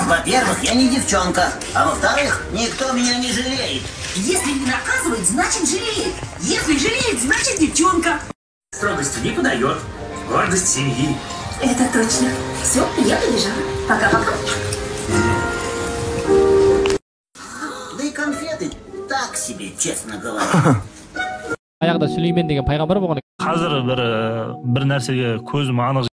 Во-первых, я не девчонка, а во-вторых, никто меня не жалеет. Если не наказывает, значит жалеет. Если жалеет, значит девчонка. Строгости не подает. Гордость семьи. Это точно. Все, я побежала. Пока-пока. Да и конфеты так себе, честно говоря. Баягыда Сүлеймен деген пайгамбар болгон. Hozir bir narsaga ko'zim aniq